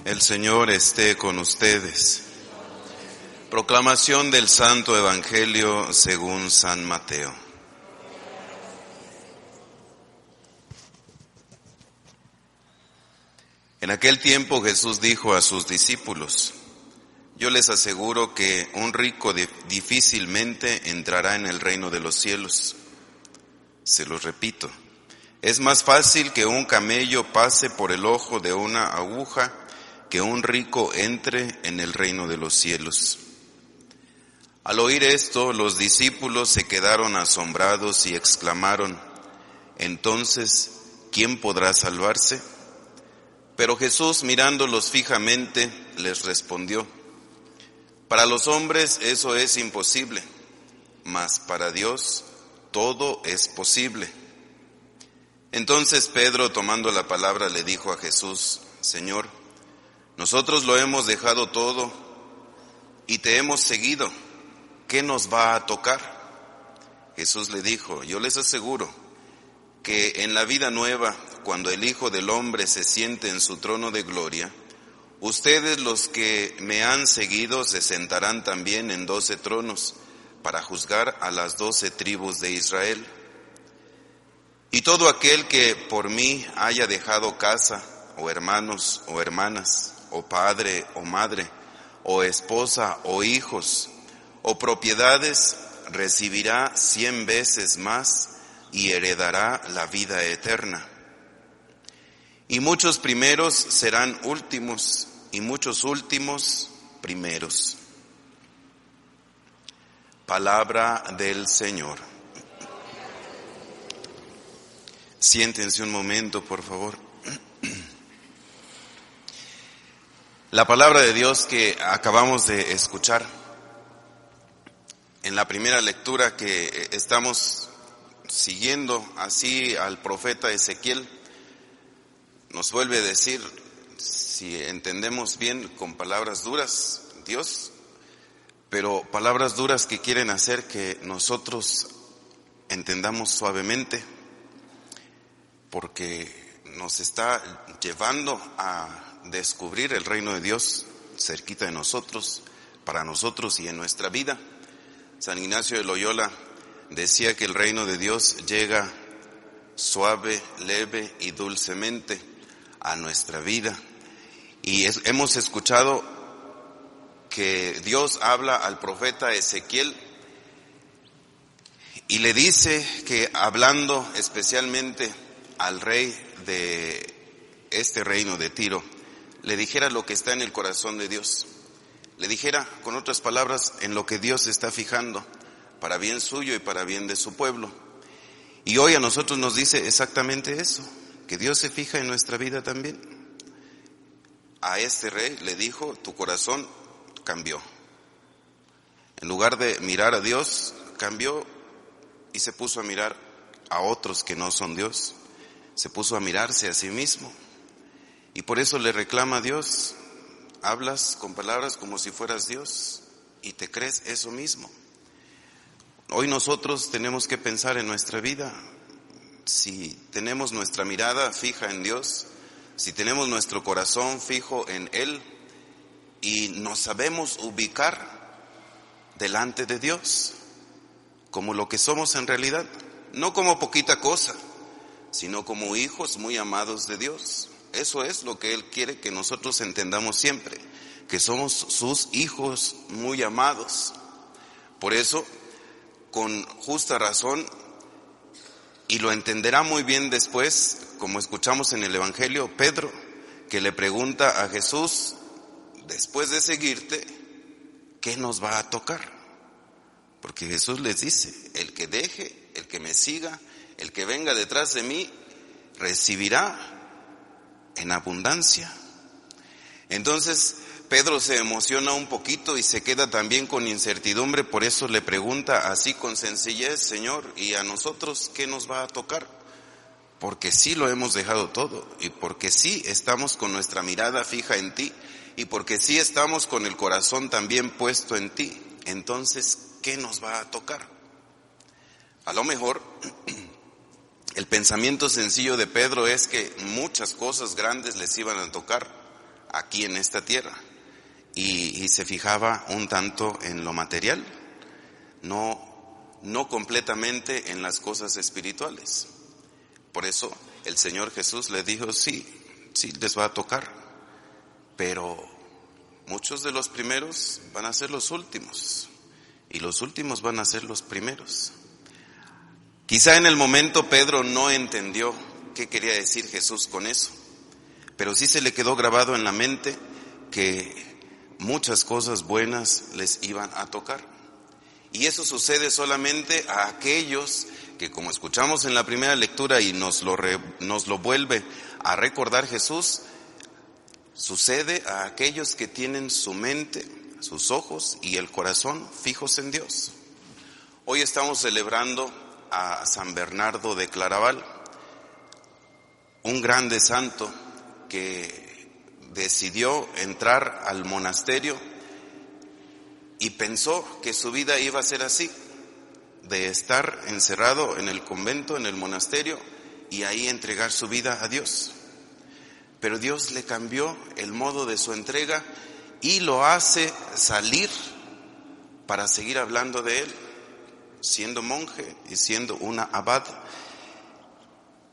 El Señor esté con ustedes. Proclamación del Santo Evangelio según San Mateo. En aquel tiempo Jesús dijo a sus discípulos: yo les aseguro que un rico difícilmente entrará en el reino de los cielos. Se los repito, es más fácil que un camello pase por el ojo de una aguja que un rico entre en el reino de los cielos. Al oír esto, los discípulos se quedaron asombrados y exclamaron: entonces, ¿quién podrá salvarse? Pero Jesús, mirándolos fijamente, les respondió: para los hombres eso es imposible, mas para Dios todo es posible. Entonces Pedro, tomando la palabra, le dijo a Jesús: Señor, nosotros lo hemos dejado todo y te hemos seguido. ¿Qué nos va a tocar? Jesús le dijo: yo les aseguro que en la vida nueva, cuando el Hijo del Hombre se siente en su trono de gloria, ustedes, los que me han seguido, se sentarán también en 12 tronos para juzgar a las 12 tribus de Israel. Y todo aquel que por mí haya dejado casa, o hermanos, o hermanas, o padre, o madre, o esposa, o hijos, o propiedades, recibirá 100 veces más y heredará la vida eterna. Y muchos primeros serán últimos, y muchos últimos primeros. Palabra del Señor. Siéntense un momento, por favor. La palabra de Dios que acabamos de escuchar en la primera lectura que estamos siguiendo así al profeta Ezequiel, nos vuelve a decir, si entendemos bien, con palabras duras, Dios, pero palabras duras que quieren hacer que nosotros entendamos suavemente, porque nos está llevando a descubrir el reino de Dios cerquita de nosotros, para nosotros y en nuestra vida. San Ignacio de Loyola decía que el reino de Dios llega suave, leve y dulcemente a nuestra vida. Y hemos escuchado que Dios habla al profeta Ezequiel y le dice que, hablando especialmente al rey de este reino de Tiro, le dijera lo que está en el corazón de Dios. Le dijera, con otras palabras, en lo que Dios está fijando para bien suyo y para bien de su pueblo. Y hoy a nosotros nos dice exactamente eso, que Dios se fija en nuestra vida también. A este rey le dijo: tu corazón cambió. En lugar de mirar a Dios, cambió y se puso a mirar a otros que no son Dios. Se puso a mirarse a sí mismo. Y por eso le reclama a Dios: hablas con palabras como si fueras Dios y te crees eso mismo. Hoy nosotros tenemos que pensar en nuestra vida. Si tenemos nuestra mirada fija en Dios, si tenemos nuestro corazón fijo en Él y nos sabemos ubicar delante de Dios como lo que somos en realidad, no como poquita cosa, sino como hijos muy amados de Dios. Eso es lo que Él quiere que nosotros entendamos siempre, que somos sus hijos muy amados. Por eso, con justa razón, y lo entenderá muy bien después, como escuchamos en el Evangelio, Pedro, que le pregunta a Jesús, después de seguirte, ¿qué nos va a tocar? Porque Jesús les dice: el que deje, el que me siga, el que venga detrás de mí, recibirá en abundancia. Entonces Pedro se emociona un poquito y se queda también con incertidumbre, por eso le pregunta así con sencillez: Señor, ¿y a nosotros qué nos va a tocar? Porque sí lo hemos dejado todo, y porque sí estamos con nuestra mirada fija en ti, y porque sí estamos con el corazón también puesto en ti. Entonces, ¿qué nos va a tocar? A lo mejor El pensamiento sencillo de Pedro es que muchas cosas grandes les iban a tocar aquí en esta tierra y se fijaba un tanto en lo material, no completamente en las cosas espirituales. Por eso el Señor Jesús le dijo, sí les va a tocar, pero muchos de los primeros van a ser los últimos y los últimos van a ser los primeros. Quizá en el momento Pedro no entendió qué quería decir Jesús con eso, pero sí se le quedó grabado en la mente que muchas cosas buenas les iban a tocar. Y eso sucede solamente a aquellos que, como escuchamos en la primera lectura y nos lo vuelve a recordar Jesús, sucede a aquellos que tienen su mente, sus ojos y el corazón fijos en Dios. Hoy estamos celebrando a San Bernardo de Claraval, un grande santo que decidió entrar al monasterio y pensó que su vida iba a ser así, de estar encerrado en el convento, en el monasterio, y ahí entregar su vida a Dios. Pero Dios le cambió el modo de su entrega y lo hace salir para seguir hablando de él, siendo monje y siendo una abad.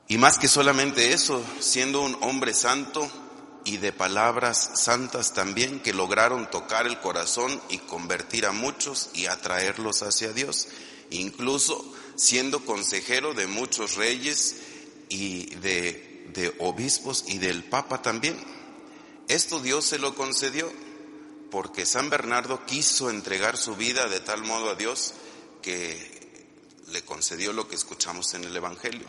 Y más que solamente eso, siendo un hombre santo y de palabras santas también, que lograron tocar el corazón y convertir a muchos y atraerlos hacia Dios, incluso siendo consejero de muchos reyes y de obispos y del Papa también. Esto Dios se lo concedió porque San Bernardo quiso entregar su vida de tal modo a Dios que le concedió lo que escuchamos en el Evangelio,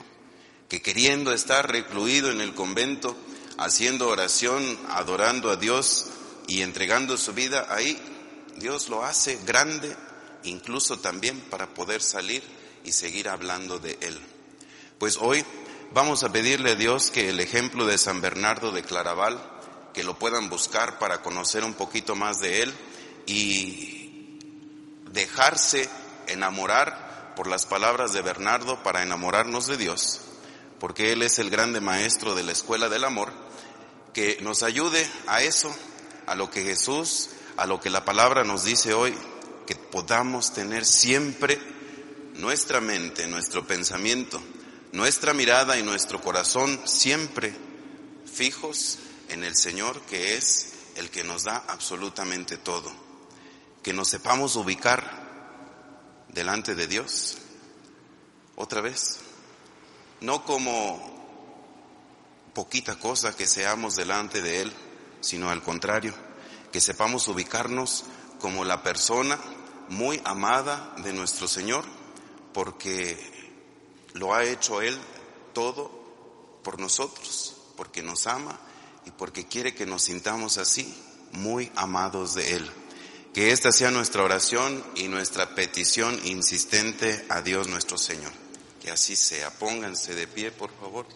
que queriendo estar recluido en el convento, haciendo oración, adorando a Dios y entregando su vida ahí, Dios lo hace grande, incluso también para poder salir y seguir hablando de Él. Pues hoy vamos a pedirle a Dios que el ejemplo de San Bernardo de Claraval, que lo puedan buscar para conocer un poquito más de Él y dejarse enamorar por las palabras de Bernardo para enamorarnos de Dios, porque Él es el grande maestro de la escuela del amor, que nos ayude a eso, a lo que Jesús, a lo que la palabra nos dice hoy, que podamos tener siempre nuestra mente, nuestro pensamiento, nuestra mirada y nuestro corazón siempre fijos en el Señor, que es el que nos da absolutamente todo. Que nos sepamos ubicar delante de Dios, otra vez, no como poquita cosa que seamos delante de Él, sino al contrario, que sepamos ubicarnos como la persona muy amada de nuestro Señor, porque lo ha hecho Él todo por nosotros, porque nos ama y porque quiere que nos sintamos así, muy amados de Él. Que esta sea nuestra oración y nuestra petición insistente a Dios nuestro Señor. Que así sea. Pónganse de pie, por favor.